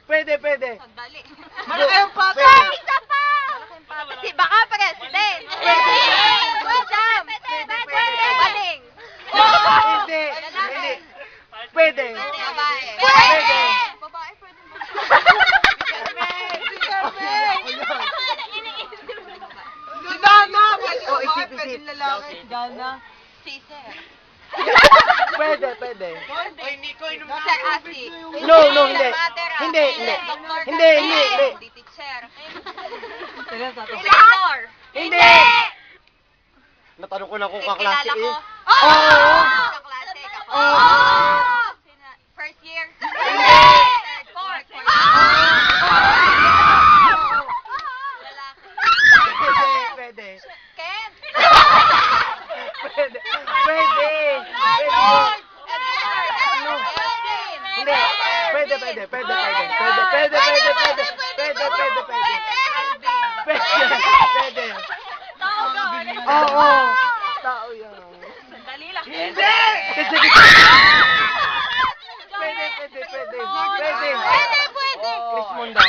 Pwede. Sandali. Malaki ang pata. Isa pa! Kasi baka president. Baling. Hindi. Pwede. Babae. Babae pwede ba? Si Dana. Pwede Oh, babae, isip. pwede lalaki. Si Dana. Si Sir. Pwede. Oy, Nico, inom Sir Asi. No, hindi. Matera. Hindi. Doktor Hindi. Di teacher. Seryoso. Senator. Hindi. Natanong ko na kung kaklase Kilala ko. eh. Oo! Kaklase ka po. First year? Third, fourth. Lalaki. Pwede. Ken? Pwede. Hindi. Pwede. Oo. Tao yan. Sandali lang. Hindi! Pwede. Pwede. Chris Moon daw.